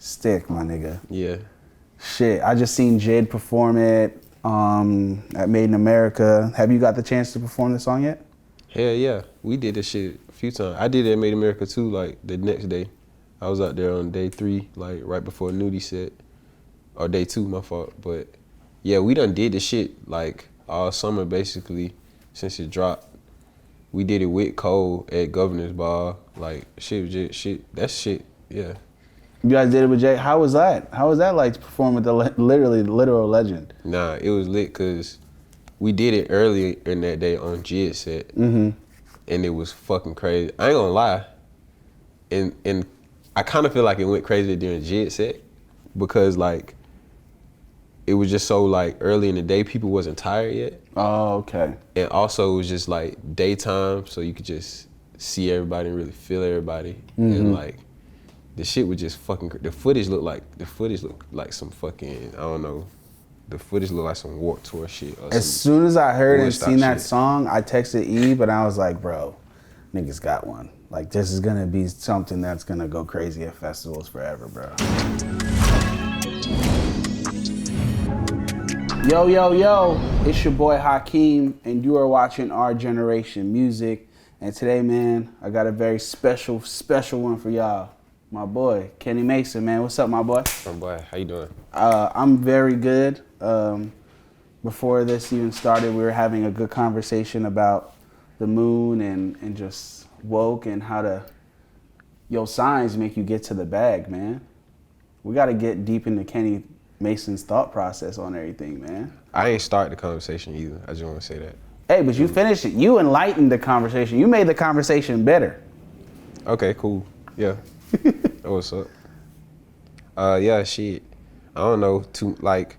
Stick, my nigga. Yeah. Shit, I just seen JID perform it at Made in America. Have you got the chance to perform the song yet? Hell yeah, we did this shit a few times. I did it at Made in America too, like the next day. I was out there on day 3, like right before Nudie set. Or day 2, my fault. But yeah, we done did this shit like all summer basically since it dropped. We did it with Cole at Governor's Ball. Like shit was just shit. That shit, yeah. You guys did it with Jay. How was that? How was that like to perform with the literal legend? Nah, it was lit because we did it earlier in that day on JID set. Mm-hmm. And it was fucking crazy. I ain't gonna lie. And I kind of feel like it went crazy during JID set because like it was just so like early in the day, people wasn't tired yet. Oh, okay. And also it was just like daytime, so you could just see everybody and really feel everybody. Mm-hmm. And like the shit was just fucking. The footage looked like some fucking, I don't know. The footage looked like some Warped Tour shit. Or as soon as I heard and seen that shit. song, I texted Eve and I was like, bro, niggas got one. Like this is gonna be something that's gonna go crazy at festivals forever, bro. Yo, it's your boy Hakeem, and you are watching Our Generation Music. And today, man, I got a very special one for y'all. My boy, Kenny Mason, man. What's up, my boy? My boy, how you doing? I'm very good. Before this even started, we were having a good conversation about the moon and just woke and how to, signs make you get to the bag, man. We got to get deep into Kenny Mason's thought process on everything, man. I ain't start the conversation either. I just want to say that. Hey, but you finished it. You enlightened the conversation. You made the conversation better. Okay, cool. Yeah. What's up? Yeah, shit. I don't know. Like,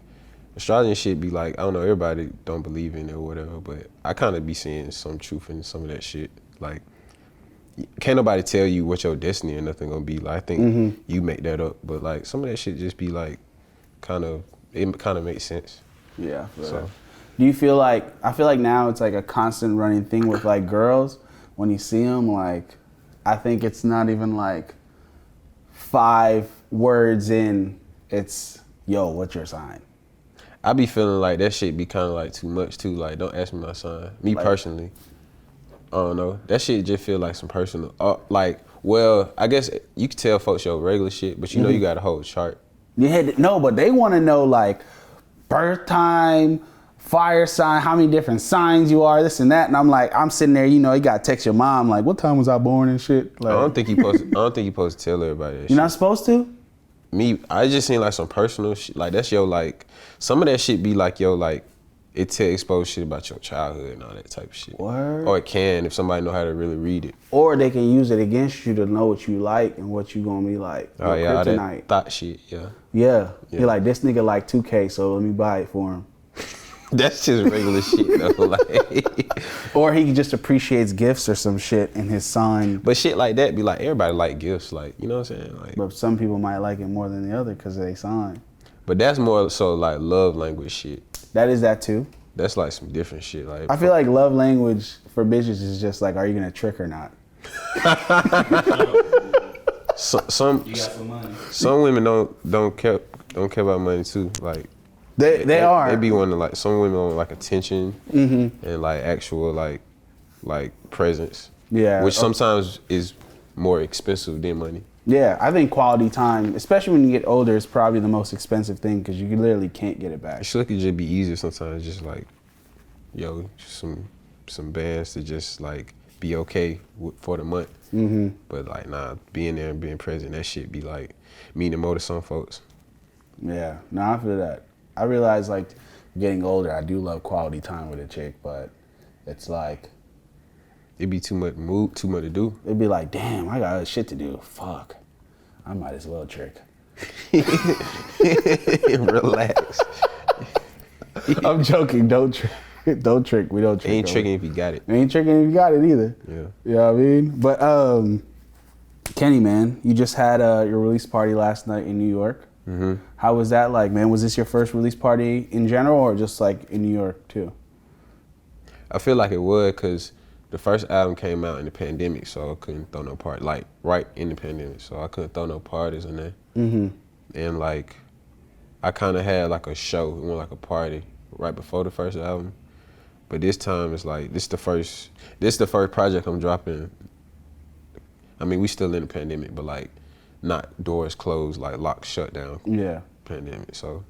astrology and shit be like, I don't know, everybody don't believe in it or whatever, but I kind of be seeing some truth in some of that shit. Like, can't nobody tell you what your destiny or nothing gonna be. Like, I think you make that up, but like, some of that shit just be like, it kind of makes sense. Yeah. So, do you feel like, I feel like now it's like a constant running thing with like girls, when you see them, like, I think it's not even like 5 words in, it's, yo, what's your sign? I be feeling like that shit be kind of like too much too. Like, don't ask me my sign. Me like, personally, I don't know. That shit just feel like some personal, like, well, I guess you can tell folks your regular shit, but you know you got a whole chart. Yeah, no, but they want to know like birth time, fire sign, how many different signs you are, this and that. And I'm like, I'm sitting there, you got to text your mom like, what time was I born and shit? Like, I don't think you supposed to tell everybody that shit. You're not supposed to? Me, I just seen like some personal shit. Like, that's like, some of that shit be like, like, it expose shit about your childhood and all that type of shit. Word. Or it can if somebody know how to really read it. Or they can use it against you to know what you like and what you gonna be like. Oh yeah, all kryptonite. that thought shit, yeah. Yeah. You're like, this nigga like 2K, so let me buy it for him. That's just regular shit though. Like, or he just appreciates gifts or some shit in his sign. But shit like that be like, everybody like gifts, like, you know what I'm saying? Like, but some people might like it more than the other because they sign. But that's more so like love language shit. That is that too. That's like some different shit. Like, I feel like love language for bitches is just like, are you gonna trick or not? Some women don't care about money too. Like, they are. They be wanting like, some women want like attention and like actual like presence. Yeah. Which sometimes is more expensive than money. Yeah, I think quality time, especially when you get older, is probably the most expensive thing because you literally can't get it back. I feel like it just be easier sometimes, just like, just some bands to just like be okay for the month. But like, nah, being there and being present, that shit be like meaning more to some folks. Yeah, no, I feel that. I realize like getting older, I do love quality time with a chick, but it's like, it'd be too much to do. It'd be like, damn, I got other shit to do. Fuck, I might as well trick. Relax. I'm joking. Don't trick. Don't trick. We don't trick. Ain't tricking if you got it. Ain't tricking if you got it either. Yeah. You know what I mean? But Kenny, man, you just had your release party last night in New York. How was that like, man? Was this your first release party in general, or just like in New York too? I feel like it would, cause the first album came out in the pandemic, so I couldn't throw no party, like right in the pandemic, so I couldn't throw no parties in there. and like I kind of had like a show, like a party right before the first album. But this time it's like this the first project I'm dropping. I mean, we still in the pandemic, but like not doors closed, like locked shut down. Yeah. Pandemic. So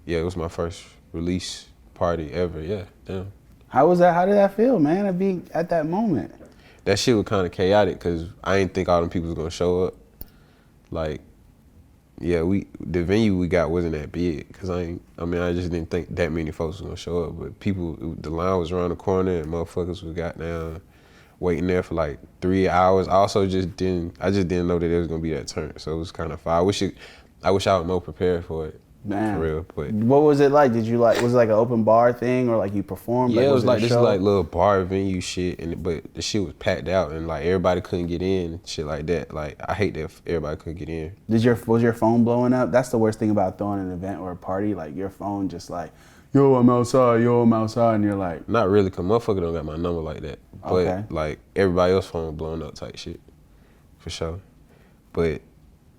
yeah, it was my first release party ever. Yeah, damn. How was that? How did that feel, man? To be at that moment. That shit was kind of chaotic because I didn't think all them people was gonna show up. Like, yeah, the venue we got wasn't that big because I just didn't think that many folks was gonna show up. But the line was around the corner and motherfuckers was got down waiting there for like 3 hours. I just didn't know that it was gonna be that turn. So it was kind of fun. I wish I was more prepared for it. Man. For real. But what was it like? Was it like an open bar thing or like you performed? Yeah, like, it was like this show? like little bar venue shit, but the shit was packed out and like everybody couldn't get in, shit like that. Like I hate that everybody couldn't get in. Was your phone blowing up? That's the worst thing about throwing an event or a party. Like your phone just like, yo, I'm outside, and you're like, not really, cause motherfucker don't got my number like that. But okay. like everybody else phone blowing up type shit, for sure. But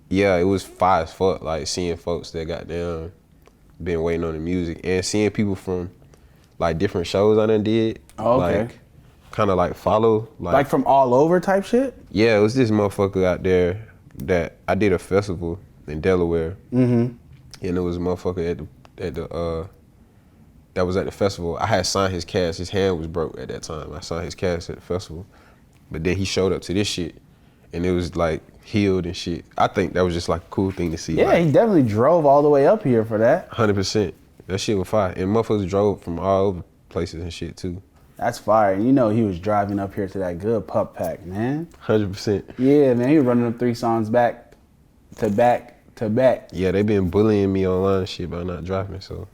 yeah, it was fire as fuck. Like seeing folks that got down. Been waiting on the music and seeing people from like different shows I done did. Oh, okay. Like kind of like follow. Like from all over type shit? Yeah, it was this motherfucker out there that I did a festival in Delaware. Mm-hmm. And it was a motherfucker that was at the festival. I had signed his cast. His hand was broke at that time. I signed his cast at the festival. But then he showed up to this shit and it was like healed and shit. I think that was just like a cool thing to see. Yeah, like, he definitely drove all the way up here for that. 100%. That shit was fire. And motherfuckers drove from all over places and shit too. That's fire. And you know he was driving up here to that good Pup Pack, man. 100%. Yeah, man, he was running up 3 songs back to back to back. Yeah, they been bullying me online and shit about not dropping, so.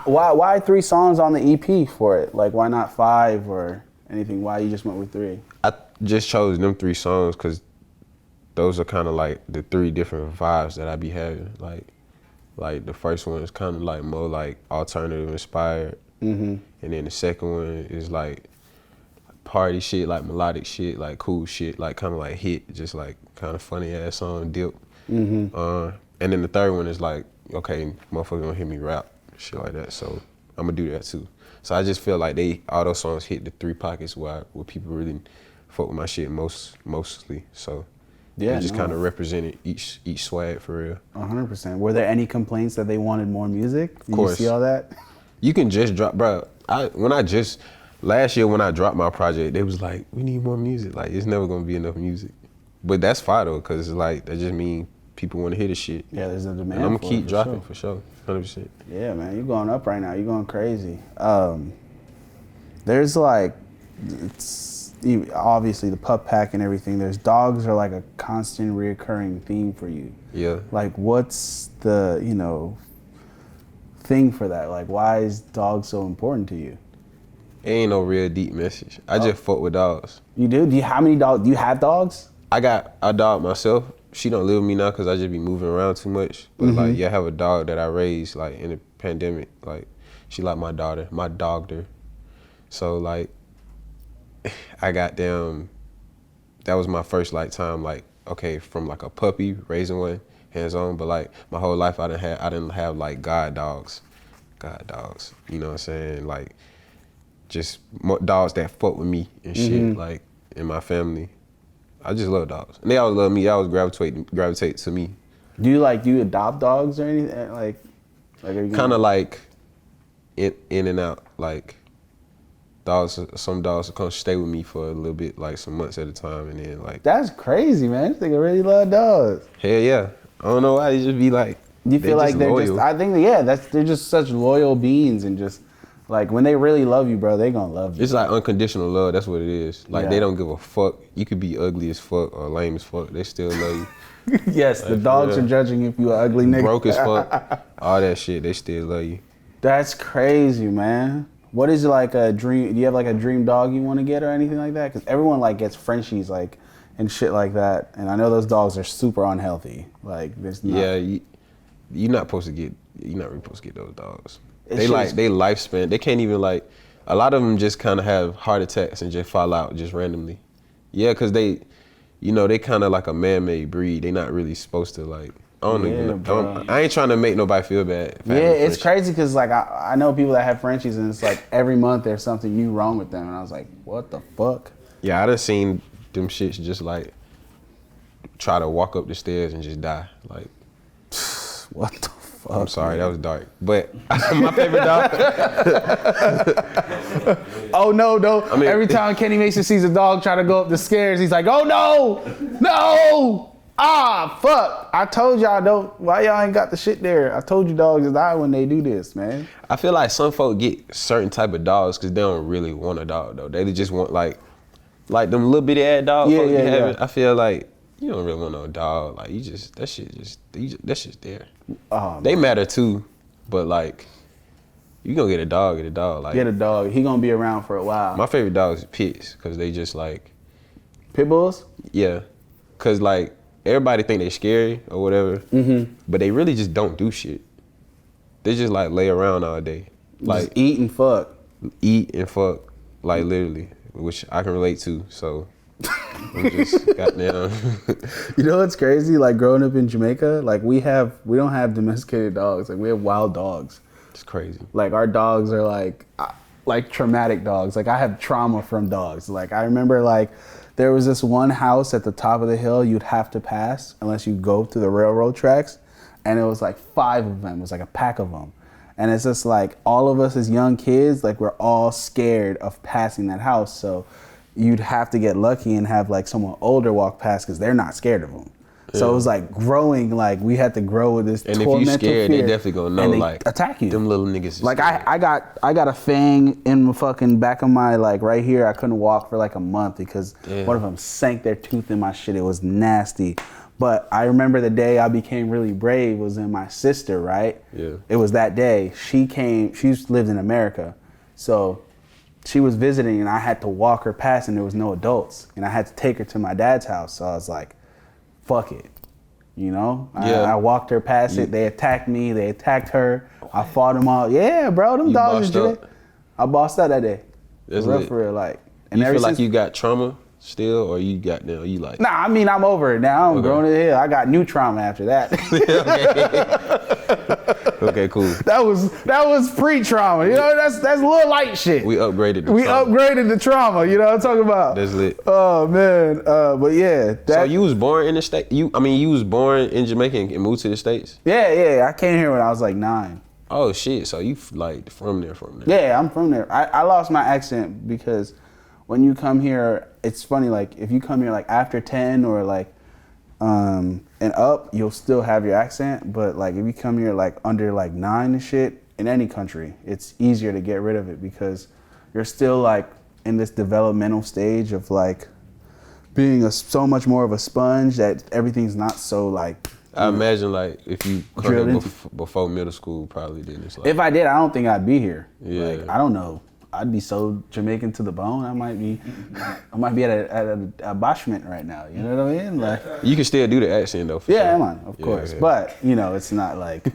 Why 3 songs on the EP for it? Like, why not 5 or anything? Why you just went with 3? I just chose them 3 songs because those are kind of like the 3 different vibes that I be having. Like the first one is kind of like more like alternative inspired. Mm-hmm. And then the second one is like party shit, like melodic shit, like cool shit, like kind of like hit, just like kind of funny ass song, dip. Mm-hmm. And then the third one is like, okay, motherfucker gonna hear me rap, shit like that. So I'm gonna do that too. So I just feel like all those songs hit the 3 pockets where people really fuck with my shit mostly. So. Yeah, just kind of represented each swag for real. 100%. Were there any complaints that they wanted more music? Did of course. You see all that? You can just drop, bro. Last year when I dropped my project, they was like, we need more music. Like, it's never gonna be enough music. But that's fine though, cause it's like, that just mean people wanna hear the shit. Yeah, there's a demand and I'm gonna for keep it, dropping for sure, 100%. Yeah, man, you're going up right now. You're going crazy. There's like, obviously the Pup Pack and everything, there's dogs are like a constant reoccurring theme for you. Yeah. Like what's the, thing for that? Like why is dogs so important to you? It ain't no real deep message. I just fuck with dogs. You do? How many dogs? Do you have dogs? I got a dog myself. She don't live with me now because I just be moving around too much. But like, yeah, I have a dog that I raised like in the pandemic. Like, she like my daughter, my dogger. So like, I got them. That was my first like time, like, okay, from like a puppy raising one hands on, but like my whole life I didn't have like god dogs, you know what I'm saying? Like just dogs that fuck with me and shit, like in my family. I just love dogs, and they always love me. They always gravitate to me. Do you adopt dogs or anything? Like kind of like in and out, like. Some dogs will come stay with me for a little bit, like some months at a time, and then like. That's crazy, man. This nigga really love dogs. Hell yeah. I don't know why, they just be like. You feel like they're loyal. just, I think, yeah, they're just such loyal beings and just, like, when they really love you, bro, they gonna love you. It's like unconditional love, that's what it is. Like, Yeah. They don't give a fuck. You could be ugly as fuck or lame as fuck, they still love you. Yes, the dogs are judging if you an ugly nigga. Broke as fuck, all that shit, they still love you. That's crazy, man. What is like a dream? Do you have like a dream dog you want to get or anything like that? Because everyone like gets Frenchies like and shit like that, and I know those dogs are super unhealthy. Like there's not. Yeah, you're not really supposed to get those dogs. It's They just- they lifespan. They can't even like. A lot of them just kind of have heart attacks and just fall out just randomly. Yeah, cause they kind of like a man-made breed. They not really supposed to like. I ain't trying to make nobody feel bad. Yeah, it's crazy because like I know people that have Frenchies and it's like every month there's something new wrong with them, and I was like, what the fuck? Yeah, I done seen them shits just like try to walk up the stairs and just die. Like, what the fuck? I'm sorry, that was dark. But my favorite dog. Oh no! I mean, every time Kenny Mason sees a dog try to go up the stairs, he's like, oh no! Ah, fuck! I told y'all don't. Why y'all ain't got the shit there? I told you dogs die when they do this, man. I feel like some folk get certain type of dogs because they don't really want a dog though. They just want like them little bitty ass dogs. Yeah. I feel like you don't really want no dog. Like that shit's there. Oh, they matter too, but like you gonna get a dog. Like get a dog. He gonna be around for a while. My favorite dogs is pits because they just like pit bulls. Yeah, because like. Everybody think they scary or whatever, but they really just don't do shit. They just like lay around all day. Like just eat and fuck. Eat and fuck, like literally, which I can relate to, so I'm just goddamn. You know what's crazy? Like growing up in Jamaica, like we don't have domesticated dogs. Like we have wild dogs. It's crazy. Like our dogs are like traumatic dogs. Like I have trauma from dogs. Like I remember like there was this one house at the top of the hill you'd have to pass unless you go to the railroad tracks. And it was like 5 of them. It was like a pack of them. And it's just like all of us as young kids, like we're all scared of passing that house. So you'd have to get lucky and have like someone older walk past because they're not scared of them. Yeah. So it was like growing, like we had to grow with this tormental fear. And if you scared, they definitely gonna know, like attack you. Them little niggas. Like I got a fang in the fucking back of my like right here. I couldn't walk for like a month because one of them sank their tooth in my shit. It was nasty. But I remember the day I became really brave was in my sister, right? Yeah. It was that day. She lived in America. So she was visiting and I had to walk her past and there was no adults. And I had to take her to my dad's house. So I was like, fuck it. You know? Yeah. I walked her past it. They attacked me. They attacked her. I fought them all. Yeah, bro. Them dogs is I bossed out that day. That's for real. Like, and you feel like you got trauma still, or you got you like? Nah, I mean I'm over it now. I'm grown as hell. I got new trauma after that. Okay, cool. That was pre-trauma. You know, that's little light shit. We upgraded the trauma. You know what I'm talking about? That's lit. Oh man. But yeah. So you was born in the state. You was born in Jamaica and moved to the States. Yeah. I came here when I was like 9. Oh shit. So you like from there? Yeah, I'm from there. I lost my accent because when you come here, it's funny, like if you come here like after 10 or like and up, you'll still have your accent. But like if you come here like under like 9 and shit, in any country, it's easier to get rid of it because you're still like in this developmental stage of like being so much more of a sponge that everything's not so like. I imagine like if you come here before middle school, probably didn't. It's like, if I did, I don't think I'd be here. Yeah. Like, I don't know. I'd be so Jamaican to the bone. I might be at a bashment right now. You know what I mean? Like you can still do the accent though. Yeah, man, of course. Yeah. But you know, it's not like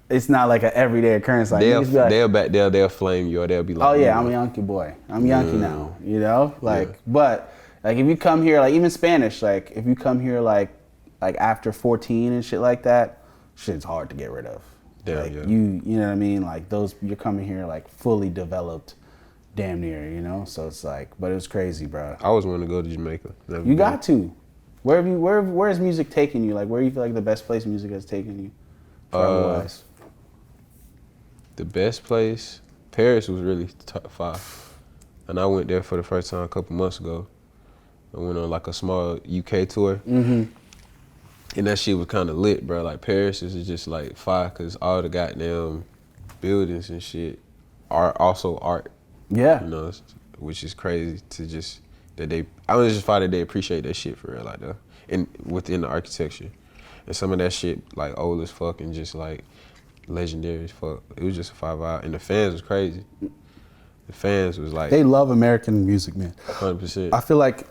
an everyday occurrence. Like they'll flame you, or they'll be like, oh yeah, I'm a Yankee boy. I'm Yankee now. You know, like but like if you come here, like even Spanish, like if you come here like after 14 and shit like that, shit's hard to get rid of. Yeah, like you know what I mean? Like you're coming here like fully developed, damn near, you know. So it's like, but it was crazy, bro. I always wanted to go to Jamaica. You got to. Where is music taking you? Like where do you feel like the best place music has taken you? Travel-wise? The best place, Paris was really top 5, and I went there for the first time a couple months ago. I went on like a small UK tour. Mm-hmm. And that shit was kind of lit, bro. Like Paris is just like fire because all the goddamn buildings and shit are also art. Yeah. You know, which is crazy to just I was just find that they appreciate that shit for real, like that. And within the architecture. And some of that shit like old as fuck and just like legendary as fuck. It was just a 5 hour. And the fans was crazy. The fans was like. They love American music, man. 100%. I feel like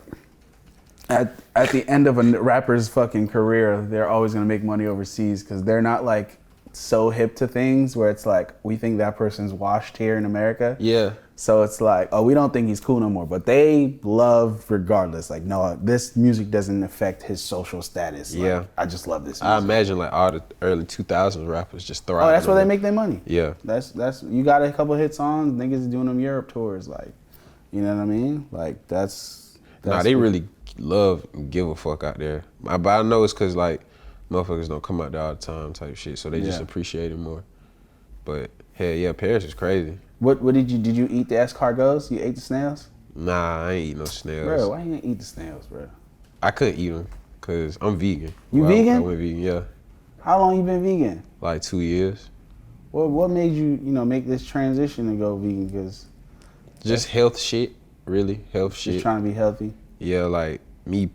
at the end of a rapper's fucking career, they're always gonna make money overseas because they're not like so hip to things where it's like we think that person's washed here in America. Yeah. So it's like, oh, we don't think he's cool no more, but they love regardless. Like, no, this music doesn't affect his social status. Like, Yeah. I just love this music. I imagine like all the early 2000s rappers just thriving. Oh, that's where on they it. make their money. Yeah. That's you got a couple hit songs, niggas is doing them Europe tours, like, you know what I mean? Like that's Nah, they really love and give a fuck out there. But I know it's cause like motherfuckers don't come out there all the time type shit, so they just appreciate it more. But hell yeah, Paris is crazy. What did you eat the escargots? You ate the snails? Nah, I ain't eat no snails. Bro, why you ain't eat the snails, bro? I couldn't eat them cause I'm vegan. You vegan? I went vegan, yeah. How long you been vegan? Like 2 years. Well, what made you, make this transition and go vegan? Because just health shit, really health shit. Just trying to be healthy. Yeah, like me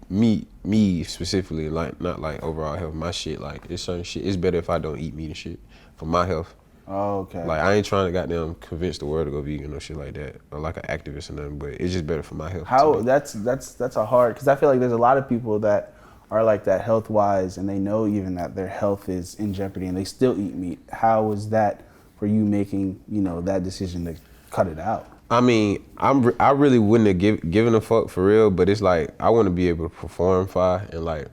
specifically, like not like overall health. My shit, like it's certain shit. It's better if I don't eat meat and shit for my health. Oh, okay. Like I ain't trying to goddamn convince the world to go vegan or shit like that, or like an activist or nothing. But it's just better for my health. How that's a hard, because I feel like there's a lot of people that are like that health wise, and they know even that their health is in jeopardy, and they still eat meat. How was that for you making that decision to cut it out? I mean, I really wouldn't have given a fuck for real, but it's like I want to be able to perform fine, and like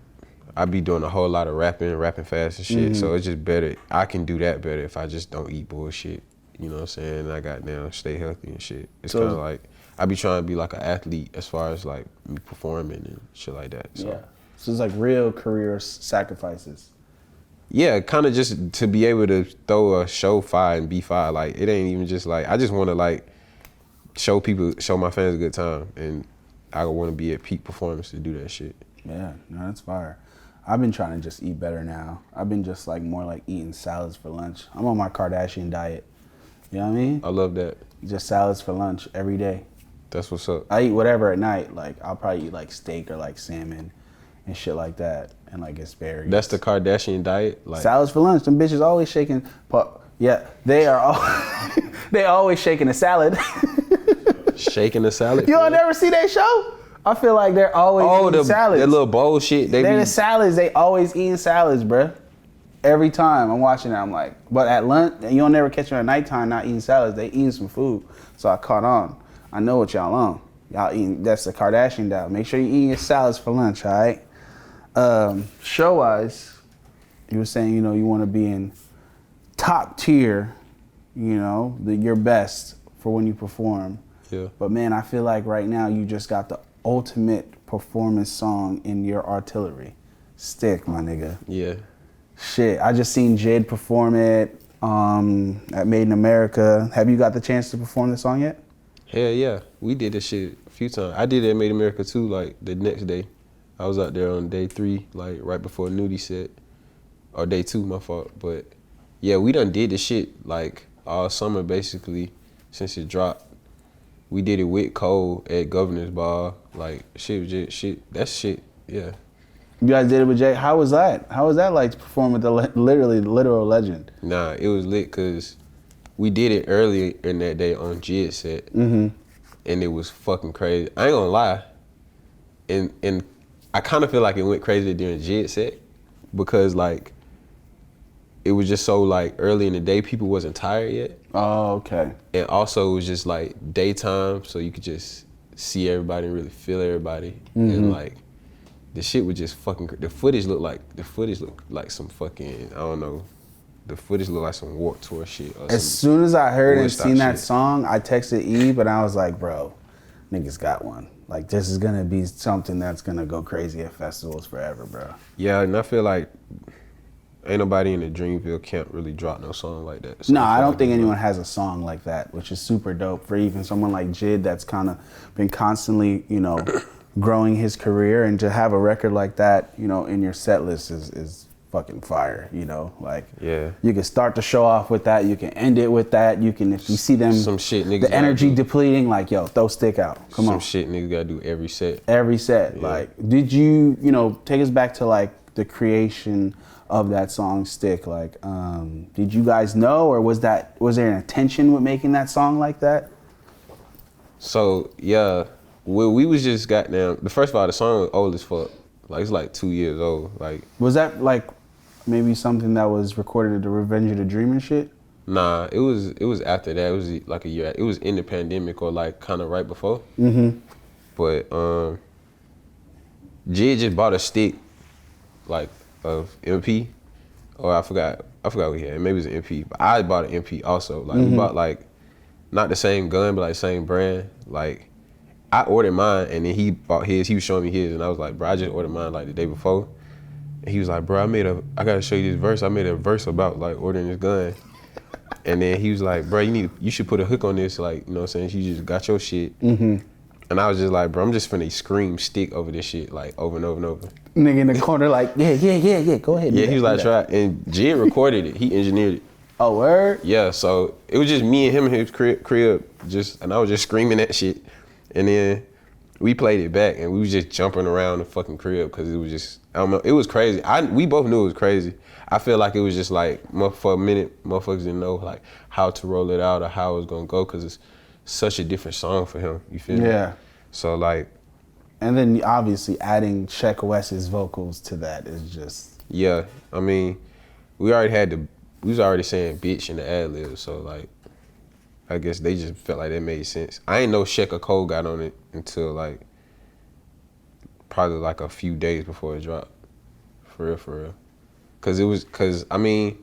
I be doing a whole lot of rapping fast and shit. So it's just better. I can do that better if I just don't eat bullshit. You know what I'm saying? And I got down, stay healthy and shit. It's kind of like I be trying to be like an athlete as far as like me performing and shit like that. So. Yeah. So it's like real career sacrifices. Yeah, kind of just to be able to throw a show fire and be fire. Like it ain't even just like I just want to like show my fans a good time, and I want to be at peak performance to do that shit. Yeah, no, that's fire. I've been trying to just eat better now. I've been just like more like eating salads for lunch. I'm on my Kardashian diet. You know what I mean? I love that. Just salads for lunch every day. That's what's up. I eat whatever at night. Like I'll probably eat like steak or like salmon and shit like that, and like asparagus. That's the Kardashian diet. Like salads for lunch. Them bitches always shaking. Yeah, they are all. They always shaking a salad. Shaking a salad. You don't never see that show? I feel like they're always eating salads. That little bowl shit. They're the salads. They always eating salads, bruh. Every time I'm watching it, I'm like, but at lunch, you don't never catch them at nighttime not eating salads. They eating some food. So I caught on. I know what y'all on. Y'all eating, that's the Kardashian diet. Make sure you eat your salads for lunch, all right? Show-wise, you were saying, you want to be in top tier, your best for when you perform. Yeah. But man, I feel like right now you just got the ultimate performance song in your artillery. Stick, my nigga. Yeah. Shit, I just seen JID perform it at Made in America. Have you got the chance to perform the song yet? Hell yeah. We did this shit a few times. I did it at Made in America too, like the next day. I was out there on day 3, like right before Nudie set. Or day 2, my fault. But yeah, we done did this shit like all summer basically since it dropped. We did it with Cole at Governor's Ball. Like shit was just shit. That shit, yeah. You guys did it with Jay. How was that? How was that like to perform with the literal legend? Nah, it was lit because we did it early in that day on JID set. And it was fucking crazy. I ain't gonna lie. And I kind of feel like it went crazy during JID set because like it was just so like early in the day, people wasn't tired yet. Oh, okay. And also it was just like daytime, so you could just see everybody and really feel everybody. And like the shit was just fucking. The footage looked like some fucking, I don't know. The footage looked like some Warped Tour shit. Or as soon as I heard and seen that shit. song, I texted Eve and I was like, bro, niggas got one. Like this is gonna be something that's gonna go crazy at festivals forever, bro. Yeah, and I feel like ain't nobody in the Dreamville camp really drop no song like that. So No, I don't think anyone has a song like that, which is super dope for even someone like JID that's kind of been constantly, growing his career, and to have a record like that, in your set list is fucking fire, like yeah. You can start the show off with that, you can end it with that, you can, if you see them, some shit niggas the energy depleting, like, yo, throw Stick out, come on. Some shit niggas gotta do every set. Yeah. Like, did you, take us back to like the creation of that song Stick, like, did you guys know, or was there an intention with making that song like that? So, yeah. Well, we was just goddamn. The first of all, the song was old as fuck. Like it's like 2 years old. Like was that like maybe something that was recorded at the Revenge of the Dream and shit? Nah, it was after that. It was like a year. It was in the pandemic or like kind of right before. But JID just bought a stick, like of MP. Or I forgot what he had. Maybe it was an MP. But I bought an MP also. Like we bought like not the same gun, but like same brand. Like I ordered mine and then he bought his. He was showing me his and I was like, bro, I just ordered mine like the day before. And he was like, bro, I gotta show you this verse. I made a verse about like ordering this gun. And then he was like, bro, you should put a hook on this, like, you know what I'm saying? You just got your shit. And I was just like, bro, I'm just finna scream stick over this shit, like, over and over and over. Nigga in the corner like, yeah, go ahead. Yeah, he was like, try. And JID recorded it. He engineered it. Oh, word? Yeah, so it was just me and him in his crib and I was just screaming that shit. And then we played it back and we was just jumping around the fucking crib because it was just, I don't know, it was crazy. We both knew it was crazy. I feel like it was just like, for a minute, motherfuckers didn't know like how to roll it out or how it was gonna go because it's such a different song for him, you feel me? Yeah. So like. And then obviously adding Sheck Wes's vocals to that is just. Yeah, I mean, we was already saying bitch in the ad-lib, so like, I guess they just felt like that made sense. I ain't know Sheck or Cole got on it until like, probably like a few days before it dropped, for real. Cause I mean,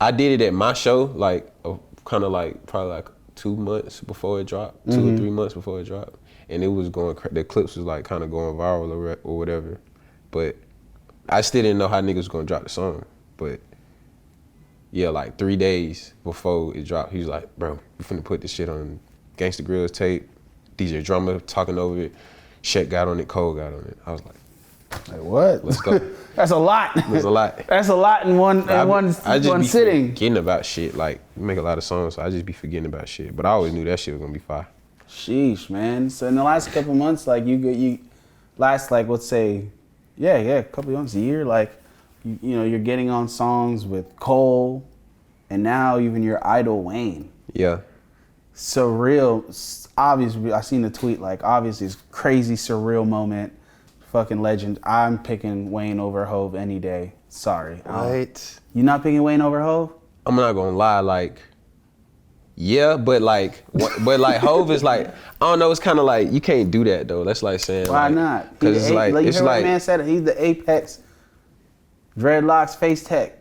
I did it at my show, like, kind of like, probably like 2 months before it dropped, 2 or 3 months before it dropped. And it was the clips was like kind of going viral or whatever. But I still didn't know how niggas was gonna drop the song. But yeah, like 3 days before it dropped, he was like, bro, we finna put this shit on Gangsta Grill's tape, DJ Drummer talking over it, Sheck got on it, Cole got on it. I was like what? Let's go. That's a lot. There's a lot. That's a lot in one sitting. Forgetting about shit. Like, we make a lot of songs, so I just be forgetting about shit. But I always knew that shit was gonna be fire. Sheesh, man. So in the last couple months, like you last like let's say, a couple months, a year, like you know you're getting on songs with Cole, and now even your idol Wayne. Yeah. Surreal. Obviously, I seen the tweet. Like obviously, it's crazy surreal moment. Fucking legend. I'm picking Wayne over Hove any day. Sorry. What? You not picking Wayne over Hove? I'm not gonna lie, like, yeah, but like Hove is like, I don't know, it's kind of like, you can't do that though. That's like saying, why like, not? Because it's like, you heard what man said it. He's the apex dreadlocks face tech.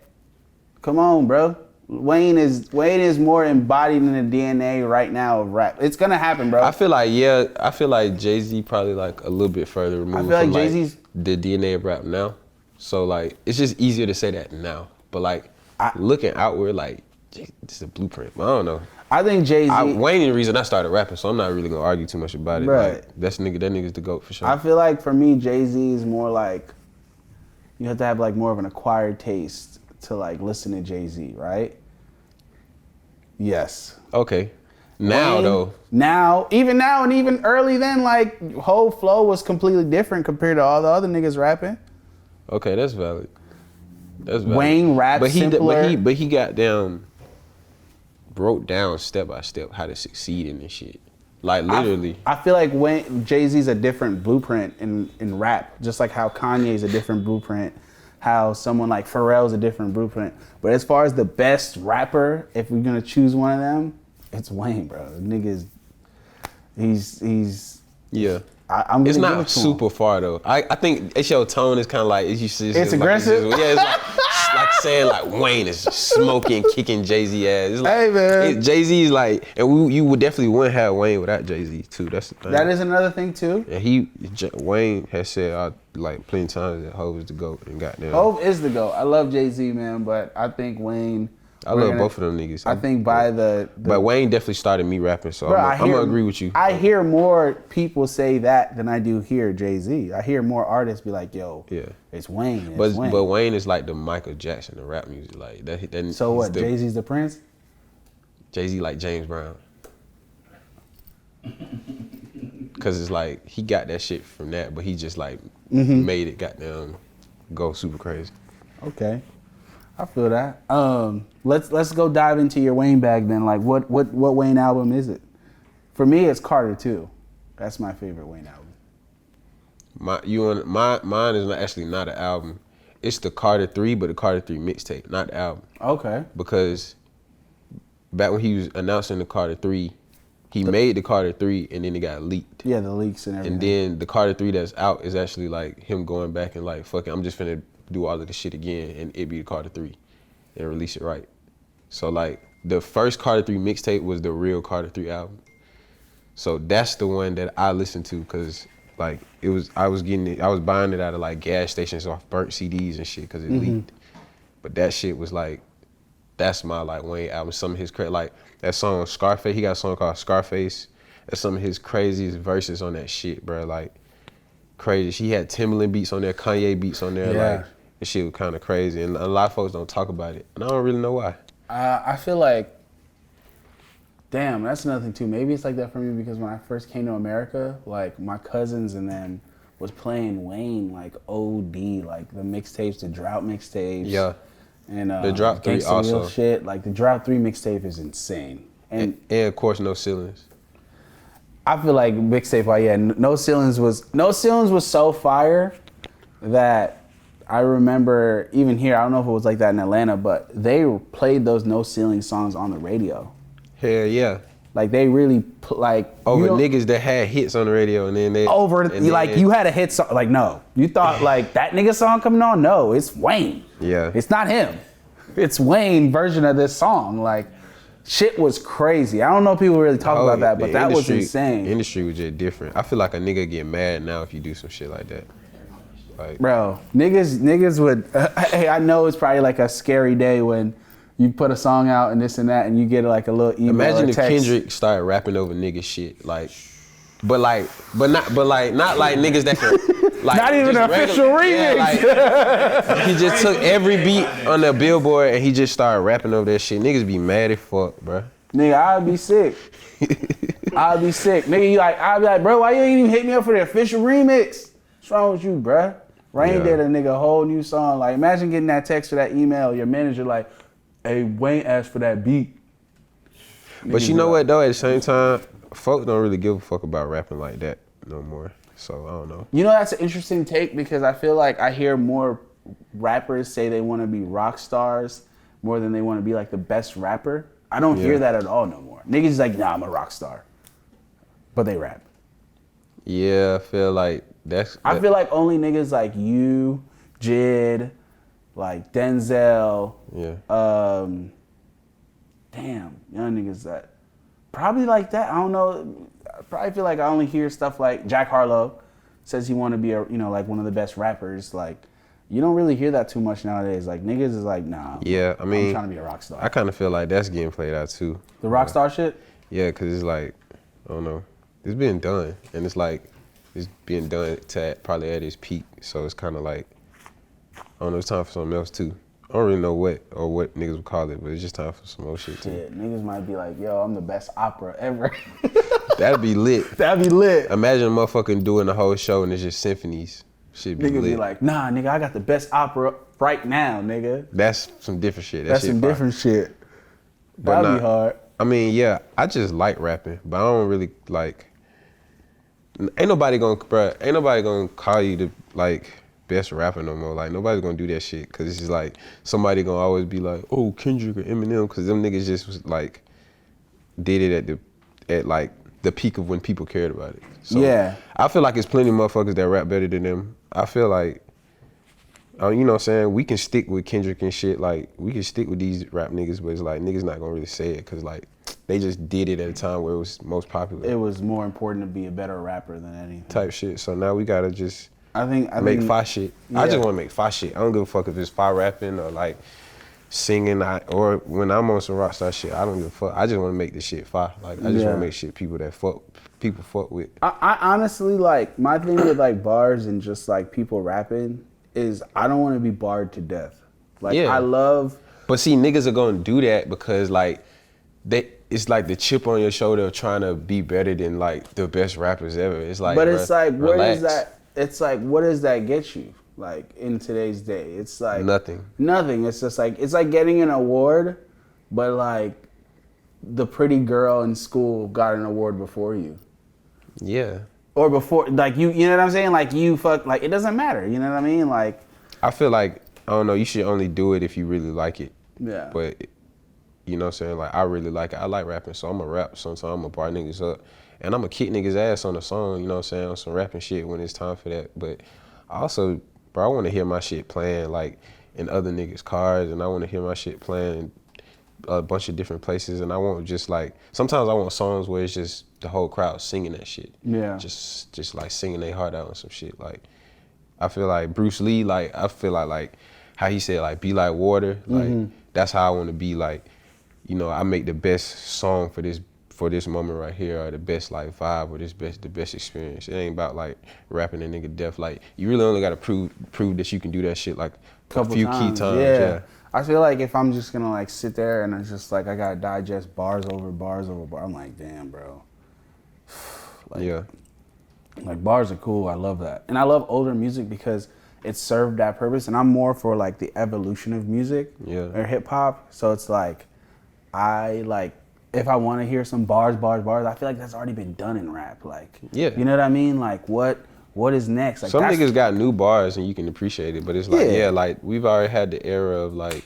Come on, bro. Wayne is more embodied in the DNA right now of rap. It's gonna happen, bro. I feel like Jay-Z probably like a little bit further removed from Jay-Z's like the DNA of rap now. So like, it's just easier to say that now. But like, looking outward, like, this is a blueprint. But I don't know. I think Jay-Z. Wayne is the reason I started rapping, so I'm not really gonna argue too much about it. Right. Like, that nigga's the GOAT for sure. I feel like for me, Jay-Z is more like, you have to have like more of an acquired taste to like listen to Jay-Z, right? Yes. Okay. Now Wayne, though. Even now and even early then, like whole flow was completely different compared to all the other niggas rapping. Okay, that's valid. Wayne raps simpler. But he got broke down step by step how to succeed in this shit. Like literally. I feel like Jay-Z's a different blueprint in rap, just like how Kanye's a different blueprint, how someone like Pharrell's a different blueprint. But as far as the best rapper, if we're gonna choose one of them, it's Wayne, bro. The nigga's, he's. Yeah. I'm it's gonna not super far though. I think it's your tone is kind of like, it's aggressive. It's like saying like Wayne is smoking, kicking Jay-Z ass. It's like, hey man, Jay-Z's like, and you would definitely wouldn't have Wayne without Jay-Z too. That's the thing. That is another thing too. And Wayne has said like plenty of times that Hove is the GOAT and goddamn. Hove is the GOAT. I love Jay-Z, man, but I think Wayne. I love both of them niggas. I think by the but Wayne definitely started me rapping, so bro, I'm gonna agree with you. I hear more people say that than I do hear Jay-Z. I hear more artists be like, "Yo, yeah, it's Wayne." But Wayne is like the Michael Jackson of rap music, like that. So what? Jay-Z's the Prince. Jay-Z like James Brown, cause it's like he got that shit from that, but he just like made it goddamn go super crazy. Okay. I feel that. Let's go dive into your Wayne bag then. Like, what Wayne album is it? For me, it's Carter 2. That's my favorite Wayne album. Mine is actually not an album. It's the Carter 3, but the Carter 3 mixtape, not the album. Okay. Because back when he was announcing the Carter 3, he made the Carter 3 and then it got leaked. Yeah, the leaks and everything. And then the Carter 3 that's out is actually like him going back and like, fuck it, I'm just finna do all of this shit again and it be the Carter 3 and release it right. So like the first Carter 3 mixtape was the real Carter 3 album. So that's the one that I listened to because like I was buying it out of like gas stations off burnt CDs and shit because it leaked. But that shit was like, that's my like Wayne album. Some of his like that song Scarface. He got a song called Scarface. That's some of his craziest verses on that shit, bro. Like crazy. She had Timbaland beats on there, Kanye beats on there. Yeah. Like this shit was kind of crazy, and a lot of folks don't talk about it, and I don't really know why. I feel like, damn, that's another thing too. Maybe it's like that for me because when I first came to America, like my cousins and them was playing Wayne like OD, like the mixtapes, the Drought mixtapes. Yeah. And the Drought 3 Gangsta also. Real shit. Like the Drought 3 mixtape is insane. And of course No Ceilings. I feel like mixtape, No Ceilings was so fire that I remember even here, I don't know if it was like that in Atlanta, but they played those No Ceilings songs on the radio. Hell yeah. Like they really like over niggas that had hits on the radio and then they you had a hit song. Like no, you thought like that nigga song coming on. No, it's Wayne. Yeah, it's not him. It's Wayne version of this song. Like shit was crazy. I don't know if people really talk about that, but that was insane. The industry was just different. I feel like a nigga get mad now if you do some shit like that. Like, bro, niggas would. Hey, I know it's probably like a scary day when you put a song out and this and that, and you get like a little email. Imagine or if text. Kendrick started rapping over nigga shit, like, not like niggas that can, like, not even an official remix. Yeah, like, he just took every beat on the Billboard and he just started rapping over that shit. Niggas be mad as fuck, bro. Nigga, I'd be sick. I'd be sick, nigga. I'd be like, bro, why you ain't even hit me up for the official remix? What's wrong with you, bro? Rain did a nigga whole new song. Like, imagine getting that text or that email, your manager like, hey, Wayne asked for that beat. But you know what though, at the same time, folks don't really give a fuck about rapping like that no more. So I don't know. You know, that's an interesting take because I feel like I hear more rappers say they want to be rock stars more than they want to be like the best rapper. I don't hear that at all no more. Niggas is like, nah, I'm a rock star. But they rap. Yeah, I feel like I feel like only niggas like you, JID, like Denzel, damn, young niggas that probably like that. I don't know. I probably feel like I only hear stuff like Jack Harlow says he want to be like one of the best rappers. Like you don't really hear that too much nowadays. Like niggas is like, nah. Yeah, I mean, I'm trying to be a rock star. I kind of feel like that's getting played out too. The rock star shit. Yeah, cause it's like, I don't know, it's being done, and it's like it's being done probably at its peak. So it's kind of like, I don't know, it's time for something else too. I don't really know what niggas would call it, but it's just time for some more shit too. Yeah, niggas might be like, yo, I'm the best opera ever. That'd be lit. That'd be lit. Imagine a motherfucking doing the whole show and it's just symphonies. Shit be nigga lit. Be like, nah, nigga, I got the best opera right now, nigga. That's some different shit. That's some different shit. That'd be hard. I mean, yeah, I just like rapping, but I don't really like. Ain't nobody gonna call you the like best rapper no more. Like nobody's gonna do that shit because it's just like somebody gonna always be like, oh, Kendrick or Eminem, because them niggas just was like did it at like the peak of when people cared about it. So yeah, I feel like it's plenty of motherfuckers that rap better than them. I feel like, you know what I'm saying, we can stick with Kendrick and shit. Like we can stick with these rap niggas, but it's like niggas not gonna really say it because like they just did it at a time where it was most popular. It was more important to be a better rapper than anything. Type shit. So now we gotta just I think make fire shit. Yeah. I just wanna make fire shit. I don't give a fuck if it's fire rapping or like singing or when I'm on some rockstar shit, I don't give a fuck. I just wanna make this shit fire. Like I just wanna make shit people fuck with. I honestly like my thing with like bars and just like people rapping is I don't wanna be barred to death. Like I love. But see, niggas are gonna do that because like it's like the chip on your shoulder of trying to be better than like the best rappers ever. It's like, but it's like, where relax. does that? It's like, what does that get you? Like in today's day, it's like nothing. It's just like it's like getting an award, but like the pretty girl in school got an award before you. Yeah. Or before, like you know what I'm saying? Like you fuck, like it doesn't matter. You know what I mean? Like I feel like I don't know. You should only do it if you really like it. Yeah. But you know what I'm saying, like I really like it. I like rapping, so I'm going to rap sometimes. I'm going to bar niggas up. And I'm going to kick niggas ass on a song, you know what I'm saying, on some rapping shit when it's time for that. But I also, bro, I want to hear my shit playing like in other niggas' cars, and I want to hear my shit playing in a bunch of different places. And I want just like, sometimes I want songs where it's just the whole crowd singing that shit. Yeah. Just like singing their heart out and some shit. Like, I feel like Bruce Lee, like, I feel like how he said, like, be like water. Like, that's how I want to be. Like, you know, I make the best song for this moment right here, or the best like vibe, or the best experience. It ain't about like rapping a nigga deaf. Like, you really only gotta prove that you can do that shit like a few key times. Yeah. I feel like if I'm just gonna like sit there and it's just like I gotta digest bars over bars over bars, I'm like, damn, bro. Like, yeah. Like bars are cool. I love that, and I love older music because it served that purpose. And I'm more for like the evolution of music, or hip hop. So it's like, I like if I want to hear some bars, I feel like that's already been done in rap. Like, you know what I mean? Like what is next? Like, some niggas got new bars and you can appreciate it, but it's like, like we've already had the era of like,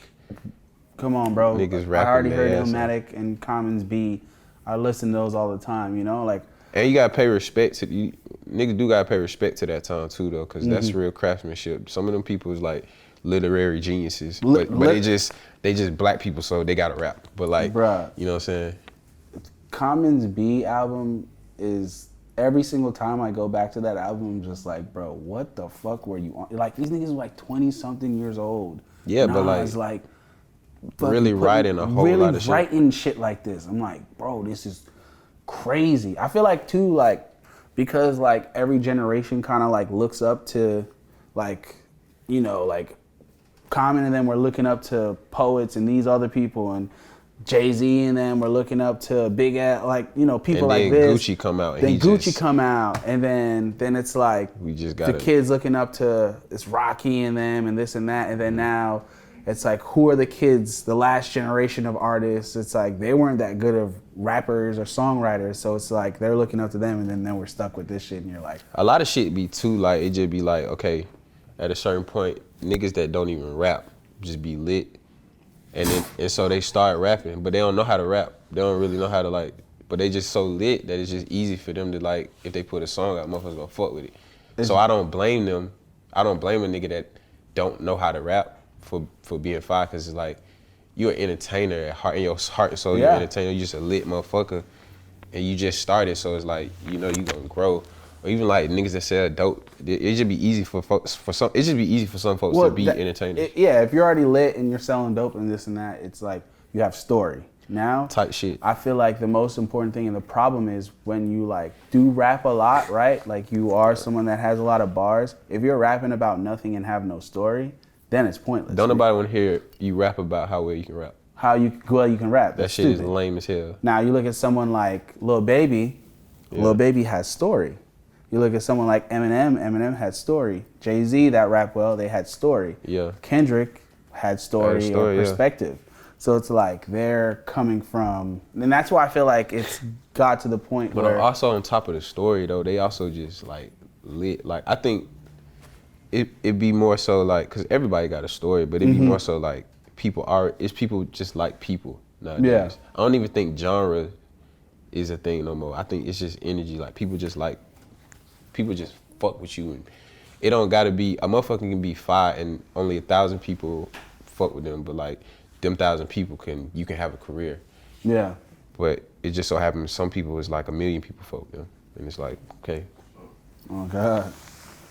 come on, bro. Niggas rapping. I already heard Illmatic and Commons B. I listen to those all the time, you know, like. And you gotta pay respect to you. Niggas do gotta pay respect to that time too, though, cause that's real craftsmanship. Some of them people is like literary geniuses, but they just black people, so they gotta rap. But like, bruh, you know what I'm saying? Commons B album is, every single time I go back to that album, I'm just like, bro, what the fuck were you on? Like, these niggas are like 20-something years old. Yeah, Nas, but like really writing a whole lot of shit. Really writing shit like this. I'm like, bro, this is crazy. I feel like too, like, because like every generation kind of like looks up to, like, you know, like Common and them were looking up to poets and these other people, and Jay-Z and them were looking up to big ass, like, you know, people like this. And then Gucci come out. Then Gucci come out, and then it's like we just got the kids looking up to it's Rocky and them and this and that, and then now it's like, who are the kids, the last generation of artists? It's like they weren't that good of rappers or songwriters, so it's like they're looking up to them, and then we're stuck with this shit, and you're like, a lot of shit be too, like, it just be like, okay, at a certain point, niggas that don't even rap just be lit. And so they start rapping, but they don't know how to rap. They don't really know how to, like, but they just so lit that it's just easy for them to, like, if they put a song out, motherfuckers gonna fuck with it. So I don't blame them. I don't blame a nigga that don't know how to rap for being fire, because it's like, you're an entertainer at heart, in your heart and soul, you're an entertainer, you're just a lit motherfucker, and you just started, so it's like, you know, you gonna grow. Or even like niggas that sell dope, it just be easy for folks, some folks to be entertainers. If you're already lit and you're selling dope and this and that, it's like you have story. Now, type shit. I feel like the most important thing, and the problem is when you like do rap a lot, right? Like you are someone that has a lot of bars. If you're rapping about nothing and have no story, then it's pointless. Don't nobody want to hear you rap about how well you can rap. How well you can rap. That shit is lame as hell. Now you look at someone like Lil Baby. Lil Baby has story. You look at someone like Eminem had story. Jay-Z that rap well, they had story. Yeah. Kendrick had story or perspective. So it's like they're coming from, and that's why I feel like it's got to the point where. But also on top of the story though, they also just like lit. Like I think it'd be more so like, cause everybody got a story, but it'd be more so like it's people just like people nowadays. Yeah. I don't even think genre is a thing no more. I think it's just energy. Like people just fuck with you, and it don't gotta be, a motherfucker can be fire and only 1,000 people fuck with them, but like them 1,000 people you can have a career. Yeah. But it just so happens some people is like 1 million people fuck with them, and it's like, okay. Oh God.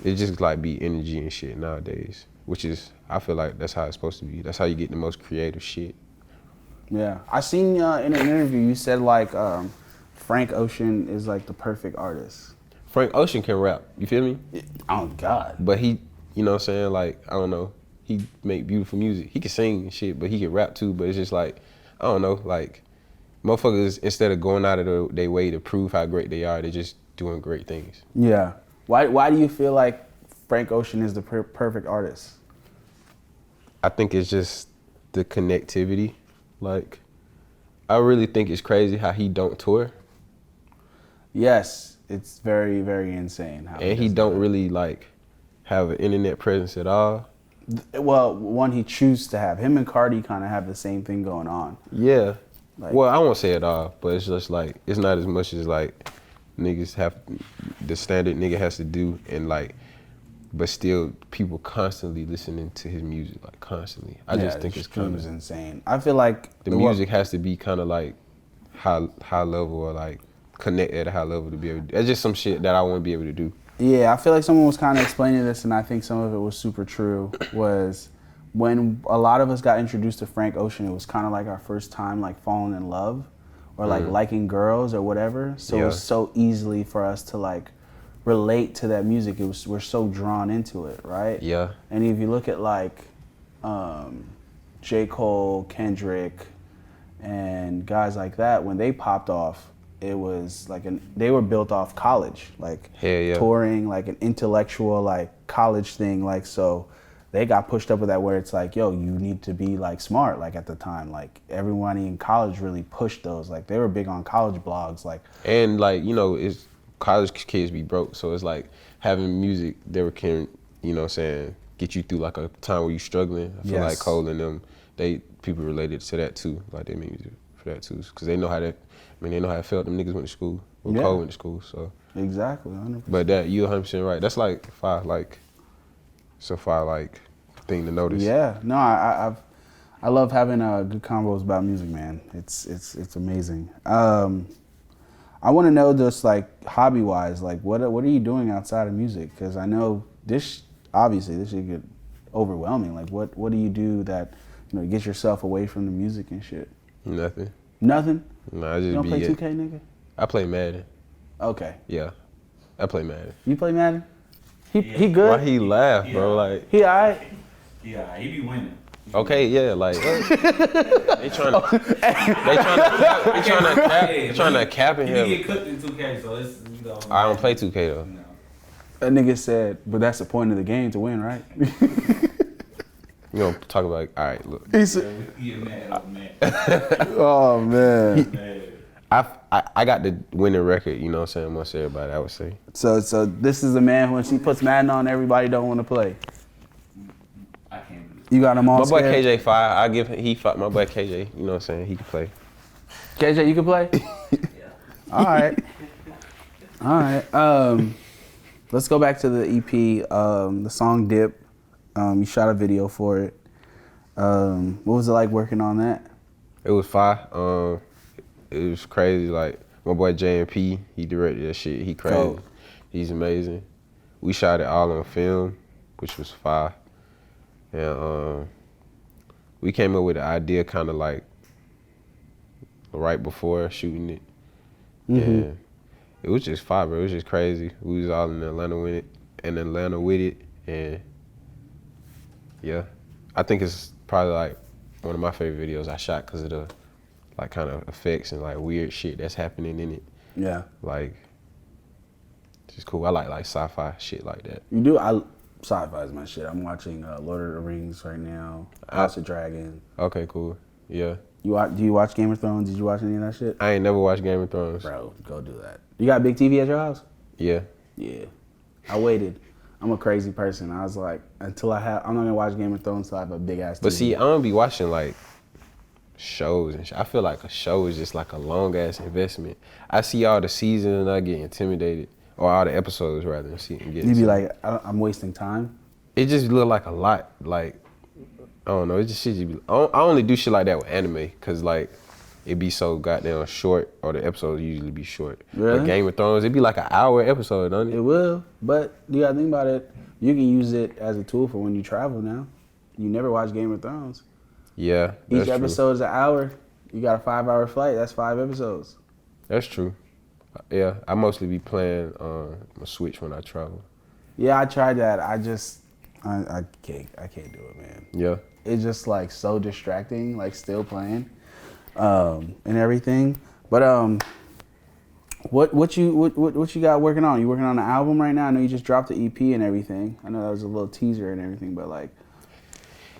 It just like be energy and shit nowadays, which is, I feel like that's how it's supposed to be. That's how you get the most creative shit. Yeah, I seen in an interview you said like Frank Ocean is like the perfect artist. Frank Ocean can rap, you feel me? Oh God. But he, you know what I'm saying, like, I don't know, he make beautiful music. He can sing and shit, but he can rap too, but it's just like, I don't know, like, motherfuckers, instead of going out of their way to prove how great they are, they're just doing great things. Yeah. Why do you feel like Frank Ocean is the perfect artist? I think it's just the connectivity. Like, I really think it's crazy how he don't tour. Yes, it's very, very insane. How and he don't really like have an internet presence at all. Well, one he chooses to have. Him and Carti kind of have the same thing going on. Yeah, Like, well, I won't say it all, but it's just like it's not as much as like niggas have the standard nigga has to do, and like, but still people constantly listening to his music, like constantly. I just think it's kind of insane. I feel like the music has to be kind of like high level or like connect at a high level to be able to do. That's just some shit that I wouldn't be able to do. Yeah, I feel like someone was kind of explaining this, and I think some of it was super true, was when a lot of us got introduced to Frank Ocean, it was kind of like our first time like falling in love or like liking girls or whatever. So it was so easily for us to like relate to that music. We're so drawn into it, right? Yeah. And if you look at like J. Cole, Kendrick, and guys like that, when they popped off, it was like they were built off college, like touring, like an intellectual like college thing, like so they got pushed up with that where it's like, yo, you need to be like smart, like at the time, like everybody in college really pushed those, like they were big on college blogs, like, and like, you know, it's college kids be broke, so it's like having music that can, you know what I'm saying, get you through like a time where you struggling. I feel like Cole and them, people related to that too, like they make music for that too, because they know how to. I mean, they know how it felt. Them niggas went to school. Well, Cole went to school, so. Exactly, 100%. But that, you 100% right. That's like it's a fire like thing to notice. Yeah, no, I love having good combos about music, man. It's amazing. I want to know just like hobby wise, like what are you doing outside of music? Because I know obviously this should get overwhelming. Like what do you do that, you know, get yourself away from the music and shit? Nothing. Nothing? No, I just you don't play 2K, nigga? I play Madden. Okay. Yeah, I play Madden. You play Madden? He good? Why he laugh, bro? Like he alright? Yeah, he be winning. Okay, yeah, like they trying to cap in He him. get cooked in 2K, so it's, you know. I don't play 2K though. No. That nigga said, but that's the point of the game, to win, right? You know, talk about, all right, look. He said, Man. oh man. I got the winning record, you know what I'm saying, amongst everybody, I would say. So this is a man, when she puts Madden on, everybody don't want to play. I can't do it. You got him all My boy scared? KJ 5, my boy KJ, you know what I'm saying, he can play. KJ, you can play? Yeah. All right. All right. Let's go back to the EP, the song Dip. You shot a video for it. What was it like working on that? It was fire. It was crazy. Like my boy J&P, he directed that shit. He crazy. Cool. He's amazing. We shot it all on film, which was fire. And we came up with the idea kind of like right before shooting it. And it was just fire, bro. It was just crazy. We was all in Atlanta with it, and yeah, I think it's probably like one of my favorite videos I shot because of the like kind of effects and like weird shit that's happening in it. Yeah. Like, it's just cool. I like sci-fi shit like that. You do? Sci-fi is my shit. I'm watching Lord of the Rings right now, House of Dragon. Okay, cool. Yeah. Do you watch Game of Thrones? Did you watch any of that shit? I ain't never watched Game of Thrones. Bro, go do that. You got a big TV at your house? Yeah. Yeah. I waited. I'm a crazy person. I was like, I'm not gonna watch Game of Thrones till I have a big ass TV. But see, I don't be watching like shows and shit. I feel like a show is just like a long ass investment. I see all the seasons and I get intimidated, or all the episodes rather than see and get. You be like, I'm wasting time. It just look like a lot. Like, I don't know. It just shit. I only do shit like that with anime, cause like it be so goddamn short, or the episodes usually be short. Really? But Game of Thrones, it be like an hour episode, don't it? It will, but you gotta think about it. You can use it as a tool for when you travel now. You never watch Game of Thrones. Yeah, Each episode is an hour. You got a 5-hour flight. That's 5 episodes. That's true. Yeah, I mostly be playing my Switch when I travel. Yeah, I tried that. I can't do it, man. Yeah. It's just like so distracting, like still playing, and everything. But what you got working on? You working on an album right now? I know you just dropped the EP and everything. I know that was a little teaser and everything, but like.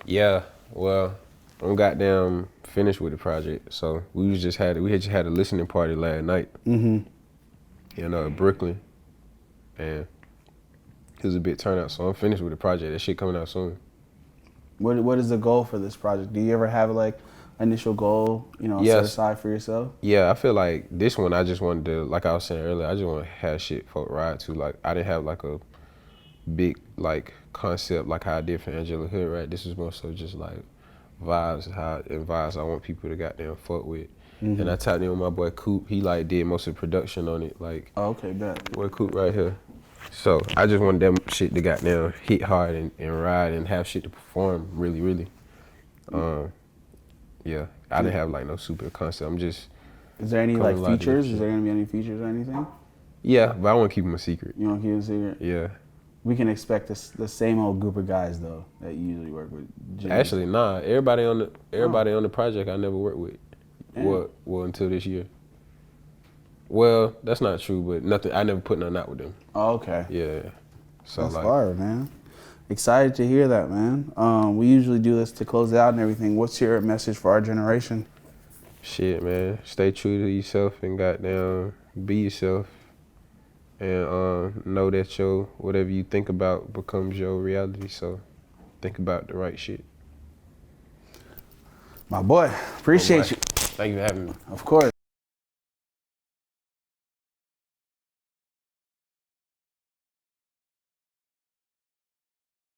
Yeah, well, I'm goddamn finished with the project. So we just had a listening party last night. In Brooklyn, and it was a big turnout. So I'm finished with the project. That shit coming out soon. What is the goal for this project? Do you ever have like initial goal, set Yes. aside for yourself? Yeah, I feel like this one I just wanted to, like I was saying earlier, I just want to have shit folk ride to. Like I didn't have like a big like concept like how I did for Angelic Hoodrat. This was more so just like vibes, vibes I want people to goddamn fuck with. And I tapped in with my boy Coop. He like did most of the production on it. Like, Oh, okay, bet. boy Coop right here. So I just wanted them shit to goddamn hit hard and ride and have shit to perform really, really. Yeah, I didn't have like no super concept. I'm just. Is there any Coming like live to features? this Is there gonna be any features or anything? Yeah, but I want to keep them a secret. You want to keep it a secret? Yeah. We can expect the same old group of guys though that you usually work with. Jimmy. Actually, nah. Everybody on the project I never worked with. Damn. Well, until this year. Well, that's not true, but nothing. I never put nothing out with them. Oh, okay. Yeah. So That's like, fire, man. Excited to hear that, man. We usually do this to close out and everything. What's your message for our generation? shit, man. Stay true to yourself and goddamn be yourself. And know that whatever you think about becomes your reality. So think about the right shit. My boy, appreciate you. Thank you for having me. Of course.